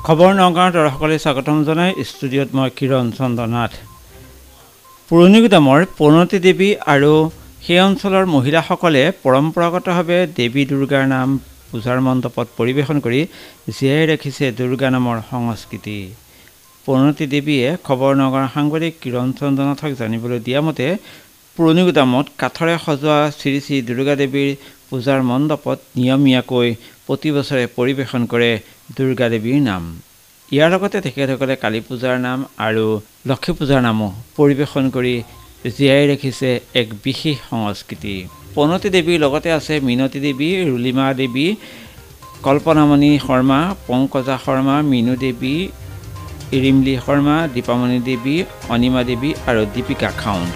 খবৰ নগাঁৱৰ দৰ্শকলৈ স্বাগতম জনাই ষ্টুডিঅ'ত মই কিৰণ চন্দ্ৰ নাথ। পুৰণি গুদামৰ পনতি দেৱী আৰু সেই অঞ্চলৰ মহিলাসকলে পৰম্পৰাগতভাৱে দেৱী দুৰ্গাৰ নাম পূজাৰ মণ্ডপত পৰিৱেশন কৰি জীয়াই ৰাখিছে দুৰ্গা নামৰ সংস্কৃতি। পনতি দেৱীয়ে খবৰ নগাঁৱৰ সাংবাদিক কিৰণ চন্দ্ৰ নাথক জানিবলৈ দিয়া মতে পুৰণি গুদামত কাঠৰে সজোৱা শ্ৰী শ্ৰী দুৰ্গা দেৱীৰ পূজাৰ মণ্ডপত নিয়মীয়াকৈ প্ৰতি বছৰে পৰিৱেশন কৰে দুৰ্গা দেৱীৰ নাম। ইয়াৰ লগতে তেখেতসকলে কালী পূজাৰ নাম আৰু লক্ষ্মী পূজাৰ নামো পৰিৱেশন কৰি জীয়াই ৰাখিছে এক বিশেষ সংস্কৃতি। পনতি দেৱীৰ লগতে আছে মিনতী দেৱী, ৰুলিমা দেৱী, কল্পনামণি শৰ্মা, পংকজা শৰ্মা, মিনু দেৱী, ইৰিমলি শৰ্মা, দীপামণি দেৱী, অনিমা দেৱী আৰু দীপিকা খাউণ্ড।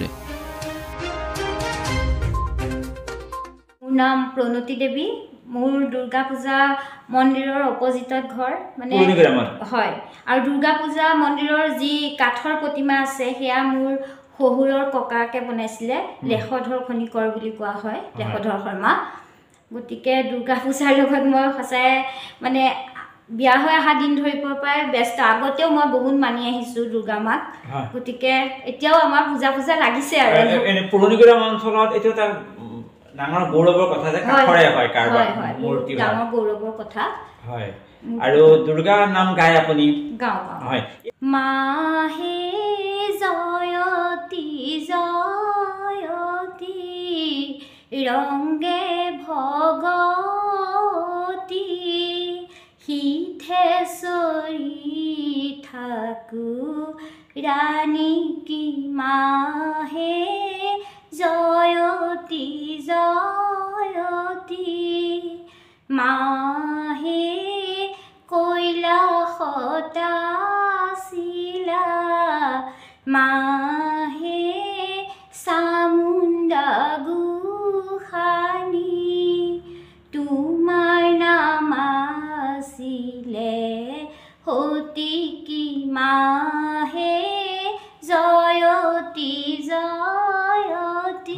মোৰ নাম প্ৰণতি দেৱী। মোৰ দুৰ্গা পূজা মন্দিৰৰ অপজিটত ঘৰ মানে হয়, আৰু দুৰ্গা পূজা মন্দিৰৰ যি কাঠৰ প্ৰতিমা আছে সেয়া মোৰ শহুৰৰ ককাকে বনাইছিলে। লেশধৰ খনিকৰ বুলি কোৱা হয়, লেশধৰ শৰ্মা। গতিকে দুৰ্গা পূজাৰ লগত মই সঁচাই মানে বিয়া হৈ অহা দিন ধৰি পৰাই ব্যস্ত। আগতেও মই বহুত মানি আহিছোঁ দুৰ্গা মাক, গতিকে এতিয়াও আমাৰ পূজা পূজা লাগিছে আৰু পুৰণি গুদাম অঞ্চলত এইটো এটা ডাঙৰ গৌৰৱৰ কথা যে কাঠৰে হয় কাৰবাৰ মূৰ্তি, ডাঙৰ গৌৰৱৰ কথা হয়। আৰু দুৰ্গা নাম গায় আপুনি? গাওঁ হয়। মাহে জয়তী জয়তী ৰংগে ভগতী সিদ্ধেশ্বৰী ঠাকুৰানী কি মাহে জয়তী জয়তী মাহে কৈলাসত আছিলা মাহে চামুণ্ডা গোসানী তোমাৰ নাম আছিলে সতী কি মাহে জয়তী জয়তী।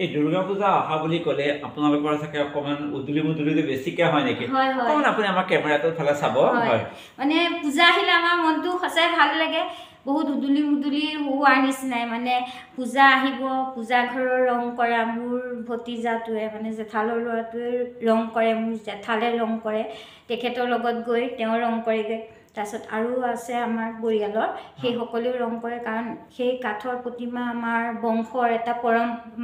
এই দুৰ্গা পূজা অহা বুলি ক'লে আপোনালোকৰ চাগে অকণমান উদুলি মুদুলি বেছিকৈ হয় নেকি? অকণমান আপুনি আমাৰ কেমেৰাটোৰ ফালে চাব। হয়, মানে পূজা আহিলে আমাৰ মনটো সঁচাই ভাল লাগে। বহুত উদুলি মুদুলি হোৱাৰ নিচিনাই মানে পূজা আহিব, পূজা ঘৰৰ ৰং কৰা মোৰ ভতিজাটোৱে মানে জেঠালৰ ল'ৰাটোৱে ৰং কৰে, মোৰ জেঠালে ৰং কৰে, তেখেতৰ লগত গৈ তেওঁ ৰং কৰেগৈ। তাৰপিছত আৰু আছে আমাৰ পৰিয়ালৰ সেইসকলেও ৰং কৰে, কাৰণ সেই কাঠৰ প্ৰতিমা আমাৰ বংশৰ এটা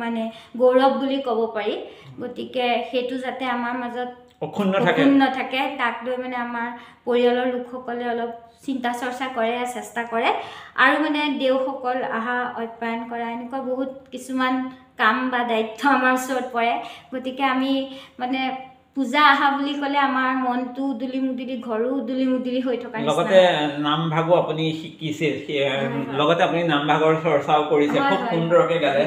মানে গৌৰৱ বুলি ক'ব পাৰি। গতিকে সেইটো যাতে আমাৰ মাজত অক্ষুণ্ণ থাকে তাক লৈ মানে আমাৰ পৰিয়ালৰ লোকসকলে অলপ চিন্তা চৰ্চা কৰে, চেষ্টা কৰে। আৰু মানে দেওসকল অহা অপ্যায়ন কৰা এনেকুৱা বহুত কিছুমান কাম বা দায়িত্ব আমাৰ ওচৰত পৰে। গতিকে আমি মানে পূজা আহা বুলি ক'লে আমাৰ মনটো উদুলি মুদুলি, ঘৰো উদুলি মুদুলি হৈ থকা নিচিনা। লগতে নাম ভাগো আপুনি শিকিছে, লগতে আপুনি নাম ভাগৰ চৰ্চাও কৰিছে, খুব সুন্দৰকৈ গালে।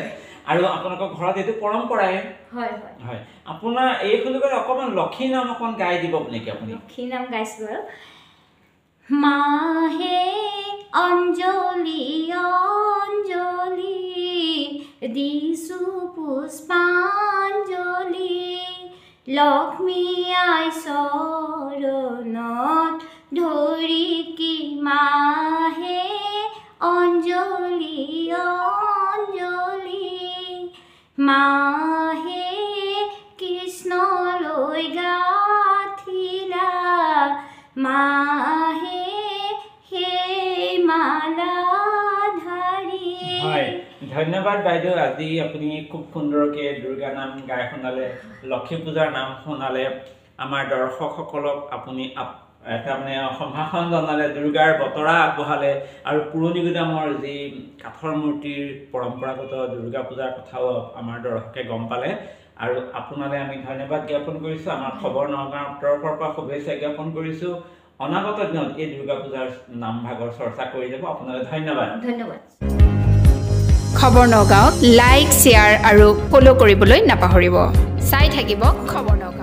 আৰু আপোনালোকৰ ঘৰত এইটো পৰম্পৰাই। হয় হয়। আপোনাৰ এই সুযোগত অকণমান লক্ষী নাম অকণমান গাই দিব নেকি আপুনি? লক্ষী নাম গাইছোঁ বাৰু। মাহে অঞ্জলি অঞ্জলি দিছোঁ পুষ্পাঞ্জলি লক্ষ্মী আই চৰণত ধৰি কি মাহে অঞ্জলি অঞ্জলি মাহে কৃষ্ণলৈ গাথিলা মাহে সেই মালা ধাৰি। হয়, ধন্যবাদ বাইদেউ। আজি আপুনি খুব সুন্দৰকৈ দুৰ্গা নাম গাই শুনালে, লক্ষ্মী পূজাৰ নাম শুনালে, আমাৰ দৰ্শকসকলক আপুনি তাৰমানে সম্ভাষণ জনালে, দুৰ্গাৰ বতৰা আগবঢ়ালে, আৰু পুৰণি গুদামৰ যি কাঠৰ মূৰ্তিৰ পৰম্পৰাগত দুৰ্গা পূজাৰ কথাও আমাৰ দৰ্শকে গম পালে। আৰু আপোনালৈ আমি ধন্যবাদ জ্ঞাপন কৰিছোঁ। আমাৰ খবৰ নগাঁৱৰ তৰফৰ পৰা শুভেচ্ছা জ্ঞাপন কৰিছোঁ। অনাগত দিনত এই দুৰ্গা পূজাৰ নাম ভাগৰ চৰ্চা কৰি যাব। আপোনালৈ ধন্যবাদ। ধন্যবাদ। খবৰ নগাঁৱক লাইক, শ্বেয়াৰ আৰু ফ'ল' কৰিবলৈ নাপাহৰিব। চাই থাকিব খবৰ নগাঁও।